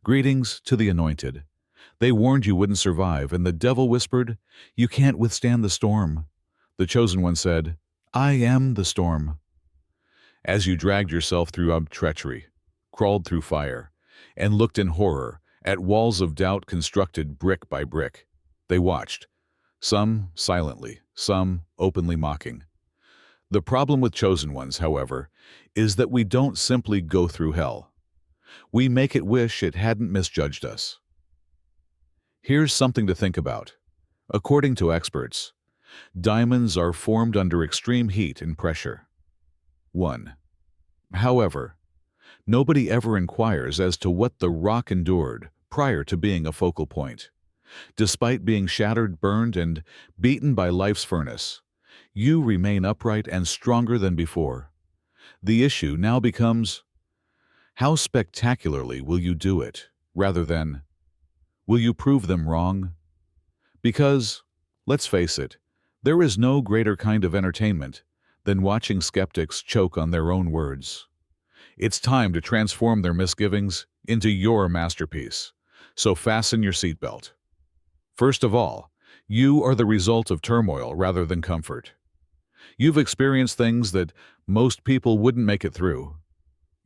Greetings to the anointed. They warned you wouldn't survive, and the devil whispered, "You can't withstand the storm." The chosen one said, "I am the storm." As you dragged yourself through treachery, crawled through fire, and looked in horror at walls of doubt constructed brick by brick, they watched, some silently, some openly mocking. The problem with chosen ones, however, is that we don't simply go through hell. We make it wish it hadn't misjudged us. Here's something to think about. According to experts, diamonds are formed under extreme heat and pressure. 1. However, nobody ever inquires as to what the rock endured prior to being a focal point. Despite being shattered, burned, and beaten by life's furnace, you remain upright and stronger than before. The issue now becomes, how spectacularly will you do it, rather than, will you prove them wrong? Because, let's face it, there is no greater kind of entertainment than watching skeptics choke on their own words. It's time to transform their misgivings into your masterpiece, so fasten your seatbelt. First of all, you are the result of turmoil rather than comfort. You've experienced things that most people wouldn't make it through.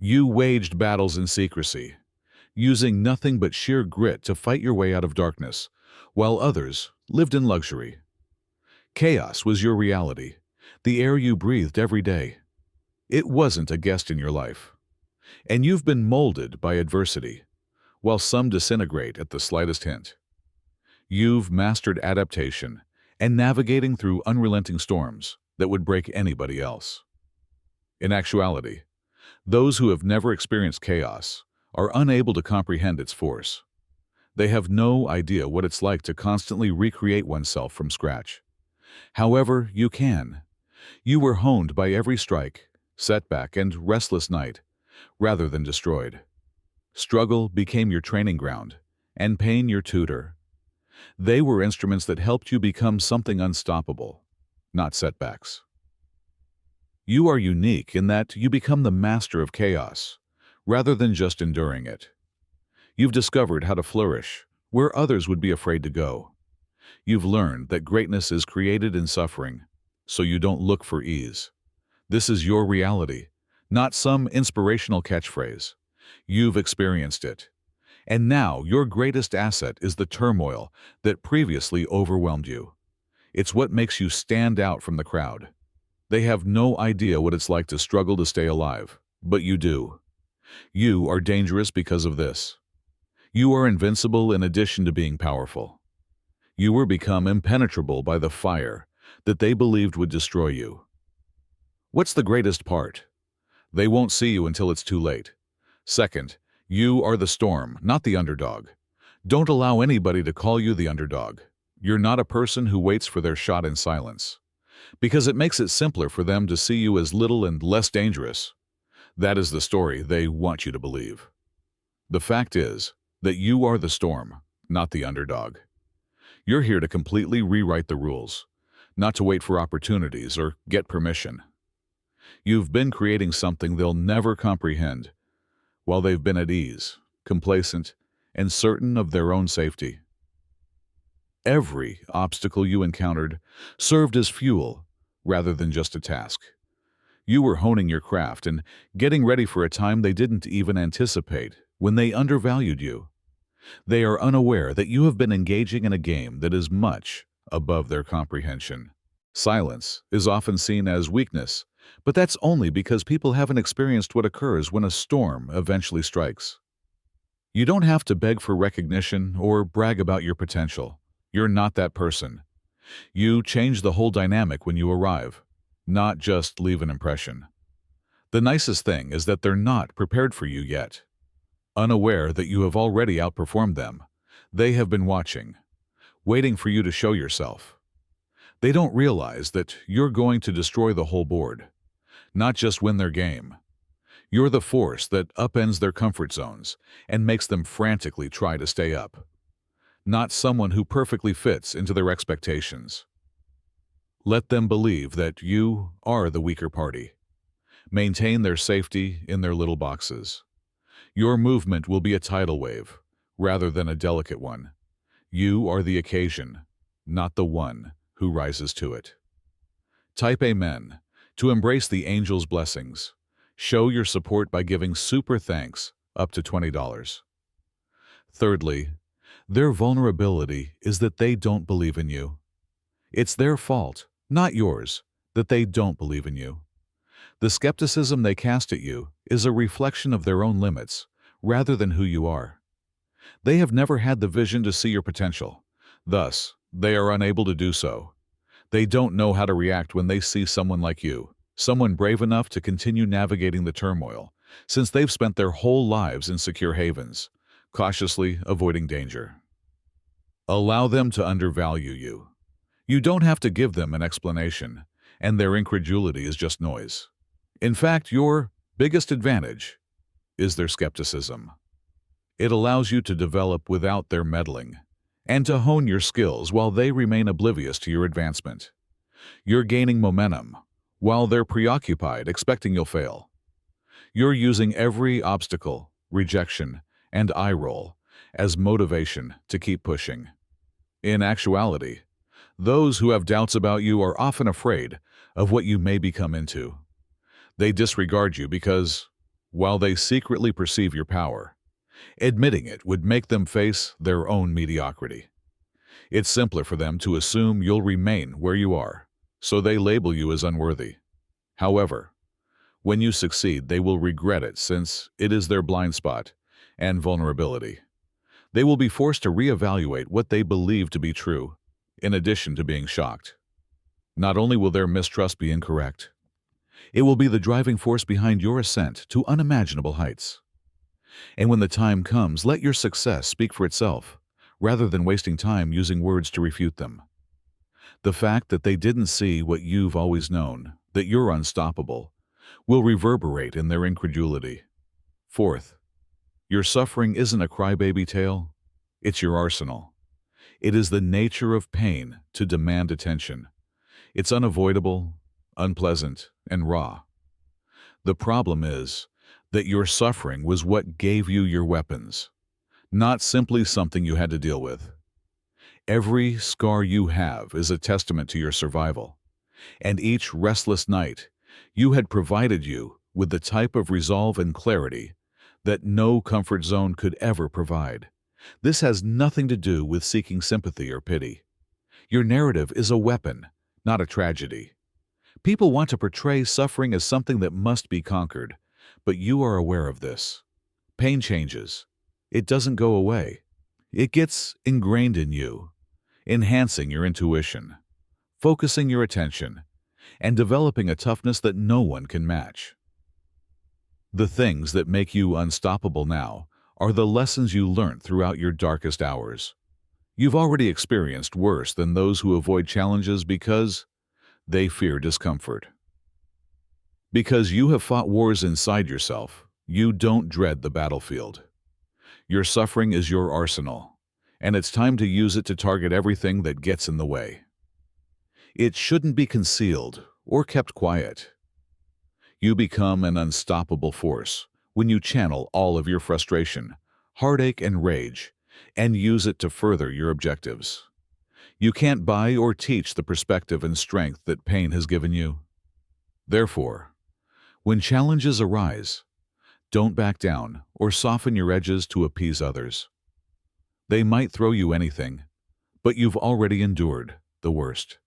You waged battles in secrecy, using nothing but sheer grit to fight your way out of darkness, while others lived in luxury. Chaos was your reality, the air you breathed every day. It wasn't a guest in your life. And you've been molded by adversity, while some disintegrate at the slightest hint. You've mastered adaptation and navigating through unrelenting storms that would break anybody else. In actuality, those who have never experienced chaos are unable to comprehend its force. They have no idea what it's like to constantly recreate oneself from scratch. However, you can. You were honed by every strike, setback, and restless night, rather than destroyed. Struggle became your training ground, and pain your tutor. They were instruments that helped you become something unstoppable, not setbacks. You are unique in that you become the master of chaos, rather than just enduring it. You've discovered how to flourish where others would be afraid to go. You've learned that greatness is created in suffering, so you don't look for ease. This is your reality, not some inspirational catchphrase. You've experienced it. And now your greatest asset is the turmoil that previously overwhelmed you. It's what makes you stand out from the crowd. They have no idea what it's like to struggle to stay alive, but you do. You are dangerous because of this. You are invincible in addition to being powerful. You were become impenetrable by the fire that they believed would destroy you. What's the greatest part? They won't see you until it's too late. Second, you are the storm, not the underdog. Don't allow anybody to call you the underdog. You're not a person who waits for their shot in silence, because it makes it simpler for them to see you as little and less dangerous. That is the story they want you to believe. The fact is that you are the storm, not the underdog. You're here to completely rewrite the rules, not to wait for opportunities or get permission. You've been creating something they'll never comprehend, while they've been at ease, complacent, and certain of their own safety. Every obstacle you encountered served as fuel rather than just a task. You were honing your craft and getting ready for a time they didn't even anticipate when they undervalued you. They are unaware that you have been engaging in a game that is much above their comprehension. Silence is often seen as weakness, but that's only because people haven't experienced what occurs when a storm eventually strikes. You don't have to beg for recognition or brag about your potential. You're not that person. You change the whole dynamic when you arrive, not just leave an impression. The nicest thing is that they're not prepared for you yet. Unaware that you have already outperformed them, they have been watching, waiting for you to show yourself. They don't realize that you're going to destroy the whole board, not just win their game. You're the force that upends their comfort zones and makes them frantically try to stay up, not someone who perfectly fits into their expectations. Let them believe that you are the weaker party. Maintain their safety in their little boxes. Your movement will be a tidal wave, rather than a delicate one. You are the occasion, not the one who rises to it. Type Amen to embrace the angel's blessings. Show your support by giving super thanks up to $20. Thirdly, their vulnerability is that they don't believe in you. It's their fault, not yours, that they don't believe in you. The skepticism they cast at you is a reflection of their own limits, rather than who you are. They have never had the vision to see your potential. Thus, they are unable to do so. They don't know how to react when they see someone like you, someone brave enough to continue navigating the turmoil, since they've spent their whole lives in secure havens, cautiously avoiding danger. Allow them to undervalue you. You don't have to give them an explanation, and their incredulity is just noise. In fact, your biggest advantage is their skepticism. It allows you to develop without their meddling, and to hone your skills while they remain oblivious to your advancement. You're gaining momentum, while they're preoccupied, expecting you'll fail. You're using every obstacle, rejection, and eye roll as motivation to keep pushing. In actuality, those who have doubts about you are often afraid of what you may become into. They disregard you because, while they secretly perceive your power, admitting it would make them face their own mediocrity. It's simpler for them to assume you'll remain where you are, so they label you as unworthy. However, when you succeed, they will regret it since it is their blind spot and vulnerability. They will be forced to reevaluate what they believe to be true, in addition to being shocked. Not only will their mistrust be incorrect, it will be the driving force behind your ascent to unimaginable heights. And when the time comes, let your success speak for itself, rather than wasting time using words to refute them. The fact that they didn't see what you've always known, that you're unstoppable, will reverberate in their incredulity. Fourth, your suffering isn't a crybaby tale, it's your arsenal. It is the nature of pain to demand attention. It's unavoidable, unpleasant, and raw. The problem is that your suffering was what gave you your weapons, not simply something you had to deal with. Every scar you have is a testament to your survival, and each restless night you had provided you with the type of resolve and clarity that no comfort zone could ever provide. This has nothing to do with seeking sympathy or pity. Your narrative is a weapon, not a tragedy. People want to portray suffering as something that must be conquered, but you are aware of this. Pain changes. It doesn't go away. It gets ingrained in you, enhancing your intuition, focusing your attention, and developing a toughness that no one can match. The things that make you unstoppable now are the lessons you learned throughout your darkest hours. You've already experienced worse than those who avoid challenges because they fear discomfort. Because you have fought wars inside yourself, you don't dread the battlefield. Your suffering is your arsenal, and it's time to use it to target everything that gets in the way. It shouldn't be concealed or kept quiet. You become an unstoppable force when you channel all of your frustration, heartache, and rage, and use it to further your objectives. You can't buy or teach the perspective and strength that pain has given you. Therefore, when challenges arise, don't back down or soften your edges to appease others. They might throw you anything, but you've already endured the worst.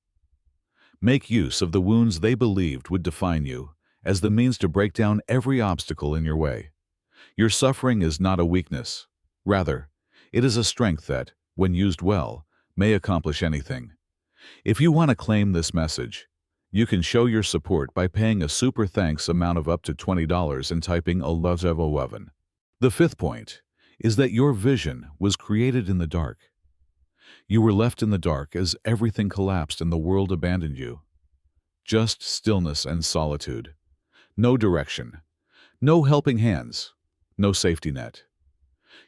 Make use of the wounds they believed would define you as the means to break down every obstacle in your way. Your suffering is not a weakness. Rather, it is a strength that, when used well, may accomplish anything. If you want to claim this message, you can show your support by paying a super thanks amount of up to $20 and typing $11. The fifth point is that your vision was created in the dark. You were left in the dark as everything collapsed and the world abandoned you. Just stillness and solitude. No direction. No helping hands. No safety net.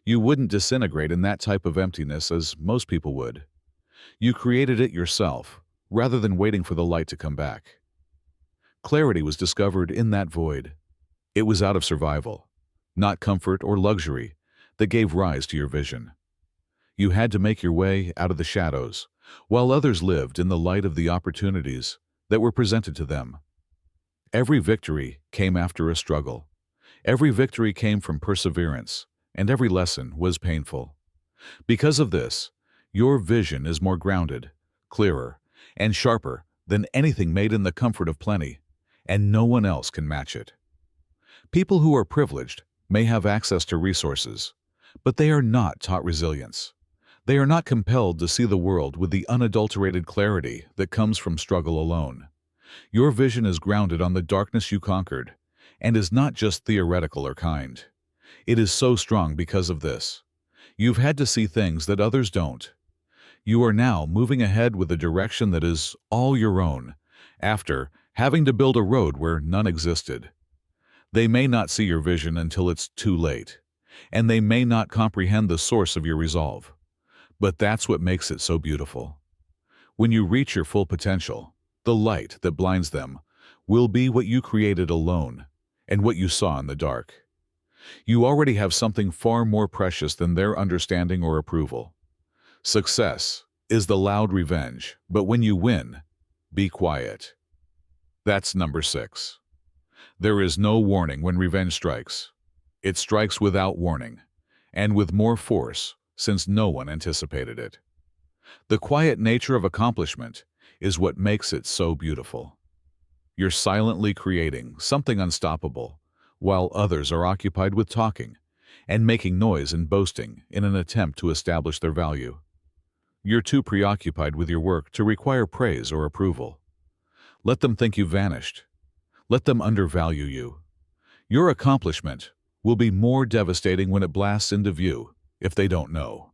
You wouldn't disintegrate in that type of emptiness as most people would. You created it yourself, rather than waiting for the light to come back. Clarity was discovered in that void. It was out of survival, not comfort or luxury, that gave rise to your vision. You had to make your way out of the shadows, while others lived in the light of the opportunities that were presented to them. Every victory came after a struggle. Every victory came from perseverance, and every lesson was painful. Because of this, your vision is more grounded, clearer, and sharper than anything made in the comfort of plenty, and no one else can match it. People who are privileged may have access to resources, but they are not taught resilience. They are not compelled to see the world with the unadulterated clarity that comes from struggle alone. Your vision is grounded on the darkness you conquered, and is not just theoretical or kind. It is so strong because of this. You've had to see things that others don't. You are now moving ahead with a direction that is all your own, after having to build a road where none existed. They may not see your vision until it's too late, and they may not comprehend the source of your resolve. But that's what makes it so beautiful. When you reach your full potential, the light that blinds them will be what you created alone and what you saw in the dark. You already have something far more precious than their understanding or approval. Success is the loud revenge, but when you win, be quiet. That's number 6. There is no warning when revenge strikes. It strikes without warning, and with more force, since no one anticipated it. The quiet nature of accomplishment is what makes it so beautiful. You're silently creating something unstoppable, while others are occupied with talking and making noise and boasting in an attempt to establish their value. You're too preoccupied with your work to require praise or approval. Let them think you've vanished. Let them undervalue you. Your accomplishment will be more devastating when it blasts into view if they don't know.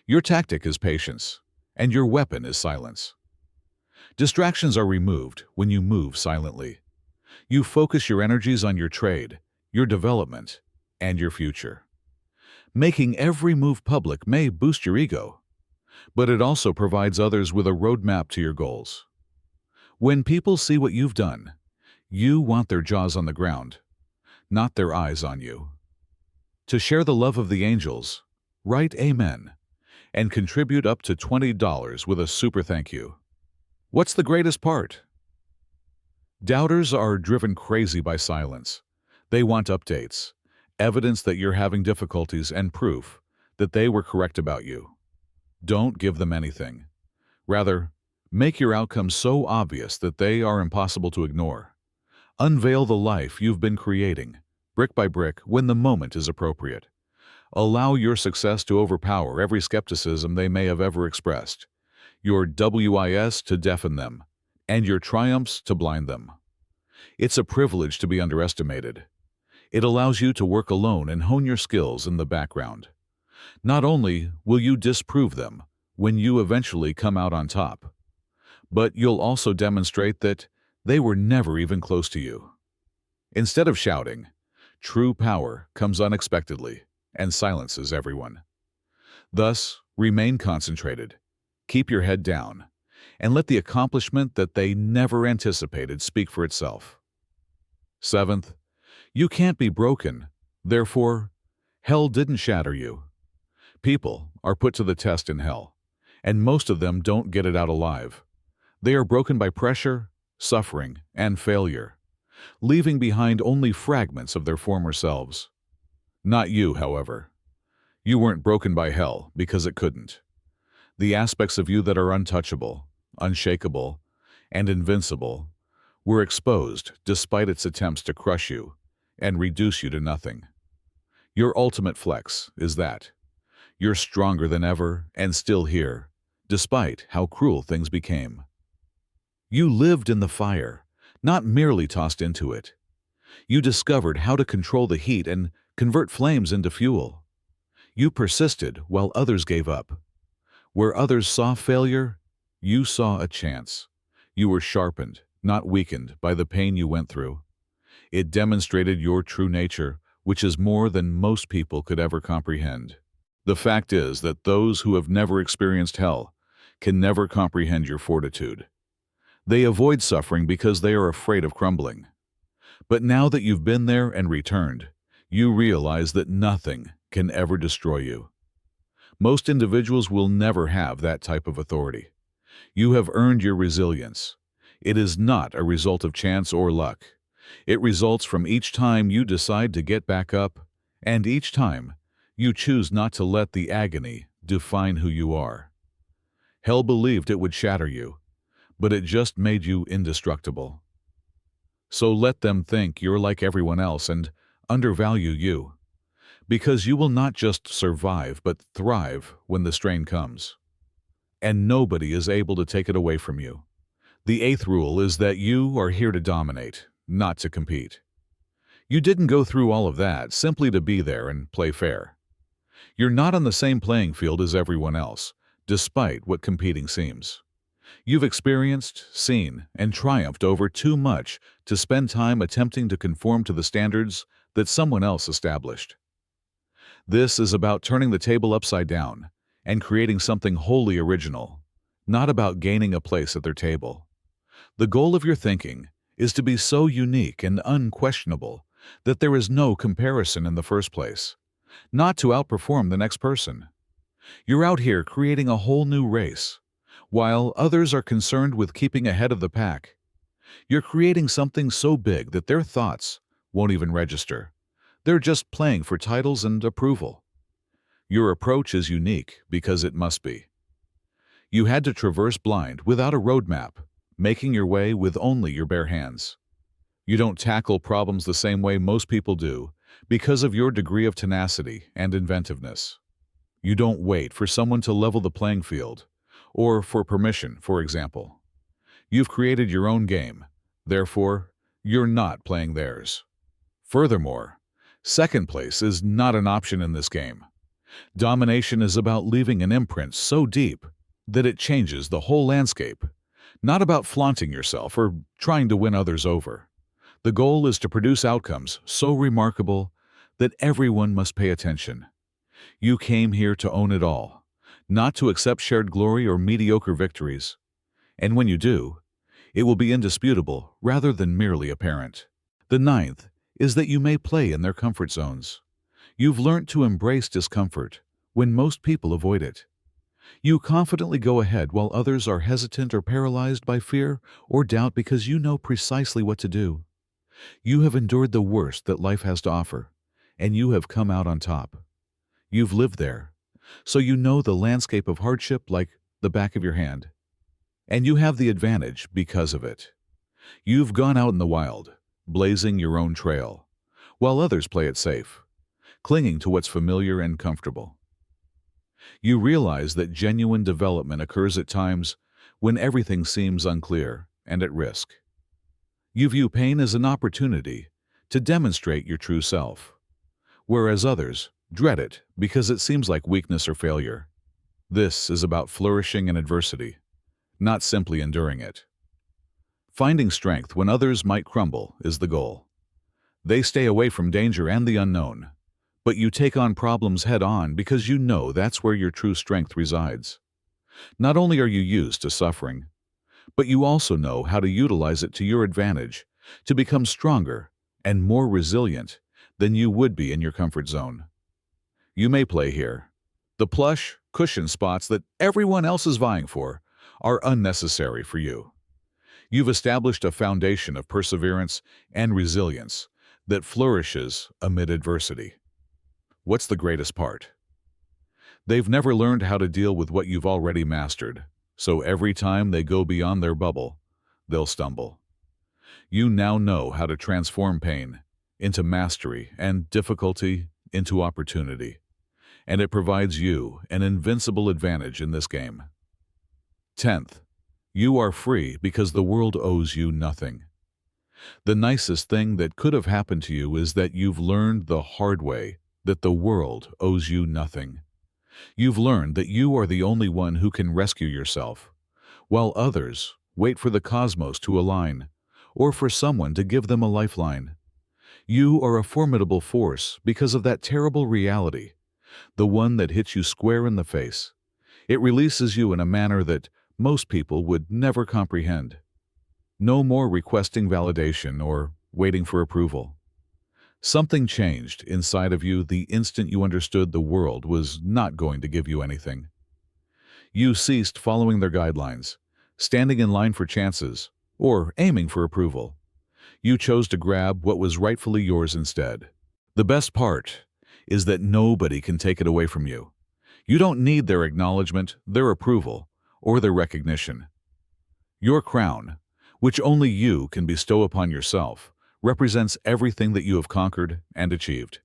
Your tactic is patience, and your weapon is silence. Distractions are removed when you move silently. You focus your energies on your trade, your development, and your future. Making every move public may boost your ego, but it also provides others with a roadmap to your goals. When people see what you've done, you want their jaws on the ground, not their eyes on you. To share the love of the angels, write Amen and contribute up to $20 with a super thank you. What's the greatest part? Doubters are driven crazy by silence. They want updates, evidence that you're having difficulties, and proof that they were correct about you. Don't give them anything. Rather, make your outcomes so obvious that they are impossible to ignore. Unveil the life you've been creating, brick by brick, when the moment is appropriate. Allow your success to overpower every skepticism they may have ever expressed, your WIS to deafen them, and your triumphs to blind them. It's a privilege to be underestimated. It allows you to work alone and hone your skills in the background. Not only will you disprove them when you eventually come out on top, but you'll also demonstrate that they were never even close to you. Instead of shouting, true power comes unexpectedly and silences everyone. Thus, remain concentrated, keep your head down, and let the accomplishment that they never anticipated speak for itself. 7th, you can't be broken, therefore, hell didn't shatter you. People are put to the test in hell, and most of them don't get it out alive. They are broken by pressure, suffering, and failure, leaving behind only fragments of their former selves. Not you, however. You weren't broken by hell because it couldn't. The aspects of you that are untouchable, unshakable, and invincible were exposed despite its attempts to crush you and reduce you to nothing. Your ultimate flex is that you're stronger than ever and still here, despite how cruel things became. You lived in the fire, not merely tossed into it. You discovered how to control the heat and convert flames into fuel. You persisted while others gave up. Where others saw failure, you saw a chance. You were sharpened, not weakened, by the pain you went through. It demonstrated your true nature, which is more than most people could ever comprehend. The fact is that those who have never experienced hell can never comprehend your fortitude. They avoid suffering because they are afraid of crumbling. But now that you've been there and returned, you realize that nothing can ever destroy you. Most individuals will never have that type of authority. You have earned your resilience. It is not a result of chance or luck. It results from each time you decide to get back up, and each time you choose not to let the agony define who you are. Hell believed it would shatter you, but it just made you indestructible. So let them think you're like everyone else and undervalue you, because you will not just survive but thrive when the strain comes. And nobody is able to take it away from you. The eighth rule is that you are here to dominate, not to compete. You didn't go through all of that simply to be there and play fair. You're not on the same playing field as everyone else, despite what competing seems. You've experienced, seen, and triumphed over too much to spend time attempting to conform to the standards that someone else established. This is about turning the table upside down and creating something wholly original, not about gaining a place at their table. The goal of your thinking is to be so unique and unquestionable that there is no comparison in the first place, not to outperform the next person. You're out here creating a whole new race, while others are concerned with keeping ahead of the pack. You're creating something so big that their thoughts won't even register. They're just playing for titles and approval. Your approach is unique because it must be. You had to traverse blind without a roadmap, making your way with only your bare hands. You don't tackle problems the same way most people do because of your degree of tenacity and inventiveness. You don't wait for someone to level the playing field, or for permission, for example. You've created your own game, therefore, you're not playing theirs. Furthermore, second place is not an option in this game. Domination is about leaving an imprint so deep that it changes the whole landscape, not about flaunting yourself or trying to win others over. The goal is to produce outcomes so remarkable that everyone must pay attention. You came here to own it all, not to accept shared glory or mediocre victories. And when you do, it will be indisputable rather than merely apparent. The ninth is that you may play in their comfort zones. You've learned to embrace discomfort when most people avoid it. You confidently go ahead while others are hesitant or paralyzed by fear or doubt because you know precisely what to do. You have endured the worst that life has to offer, and you have come out on top. You've lived there, so you know the landscape of hardship like the back of your hand. And you have the advantage because of it. You've gone out in the wild, blazing your own trail, while others play it safe, clinging to what's familiar and comfortable. You realize that genuine development occurs at times when everything seems unclear and at risk. You view pain as an opportunity to demonstrate your true self, whereas others dread it because it seems like weakness or failure. This is about flourishing in adversity, not simply enduring it. Finding strength when others might crumble is the goal. They stay away from danger and the unknown, but you take on problems head-on because you know that's where your true strength resides. Not only are you used to suffering, but you also know how to utilize it to your advantage to become stronger and more resilient than you would be in your comfort zone. You may play here. The plush, cushion spots that everyone else is vying for are unnecessary for you. You've established a foundation of perseverance and resilience that flourishes amid adversity. What's the greatest part? They've never learned how to deal with what you've already mastered, so every time they go beyond their bubble, they'll stumble. You now know how to transform pain into mastery and difficulty into opportunity, and it provides you an invincible advantage in this game. 10th, you are free because the world owes you nothing. The nicest thing that could have happened to you is that you've learned the hard way that the world owes you nothing. You've learned that you are the only one who can rescue yourself, while others wait for the cosmos to align or for someone to give them a lifeline. You are a formidable force because of that terrible reality, the one that hits you square in the face. It releases you in a manner that most people would never comprehend. No more requesting validation or waiting for approval. Something changed inside of you the instant you understood the world was not going to give you anything. You ceased following their guidelines, standing in line for chances, or aiming for approval. You chose to grab what was rightfully yours instead. The best part is that nobody can take it away from you. You don't need their acknowledgement, their approval, or their recognition. Your crown, which only you can bestow upon yourself, represents everything that you have conquered and achieved.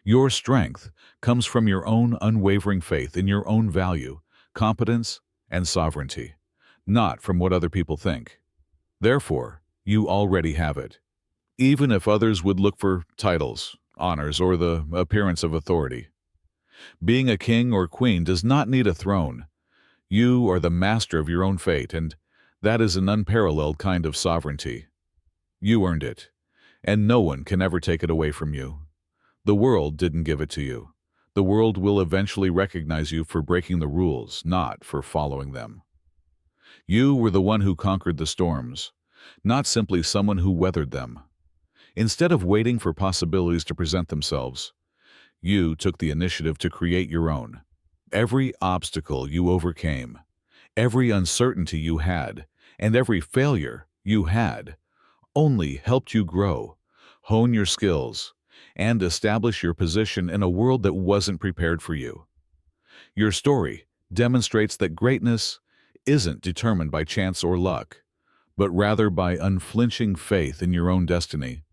Your strength comes from your own unwavering faith in your own value, competence, and sovereignty, not from what other people think. Therefore, you already have it. Even if others would look for titles, honors, or the appearance of authority. Being a king or queen does not need a throne. You are the master of your own fate, and that is an unparalleled kind of sovereignty. You earned it, and no one can ever take it away from you. The world didn't give it to you. The world will eventually recognize you for breaking the rules, not for following them. You were the one who conquered the storms, not simply someone who weathered them. Instead of waiting for possibilities to present themselves, you took the initiative to create your own. Every obstacle you overcame, every uncertainty you had, and every failure you had only helped you grow, hone your skills, and establish your position in a world that wasn't prepared for you. Your story demonstrates that greatness isn't determined by chance or luck, but rather by unflinching faith in your own destiny,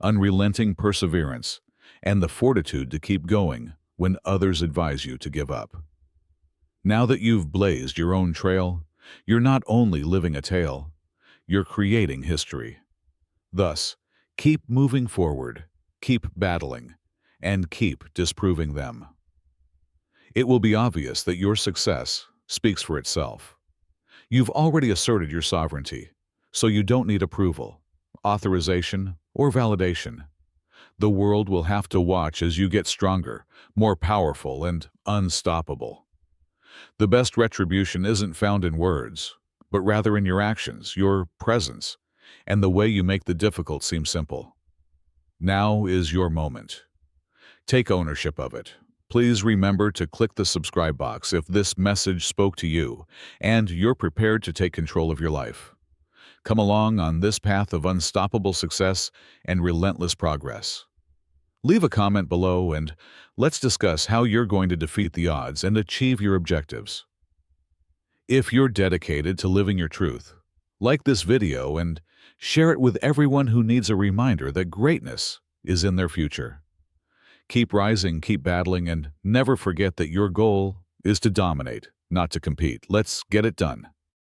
unrelenting perseverance, and the fortitude to keep going when others advise you to give up. Now that you've blazed your own trail, you're not only living a tale, you're creating history. Thus, keep moving forward, keep battling, and keep disproving them. It will be obvious that your success speaks for itself. You've already asserted your sovereignty, so you don't need approval, authorization, or validation. The world will have to watch as you get stronger, more powerful, and unstoppable. The best retribution isn't found in words, but rather in your actions, your presence, and the way you make the difficult seem simple. Now is your moment. Take ownership of it. Please remember to click the subscribe box if this message spoke to you and you're prepared to take control of your life. Come along on this path of unstoppable success and relentless progress. Leave a comment below and let's discuss how you're going to defeat the odds and achieve your objectives. If you're dedicated to living your truth, like this video and share it with everyone who needs a reminder that greatness is in their future. Keep rising, keep battling, and never forget that your goal is to dominate, not to compete. Let's get it done.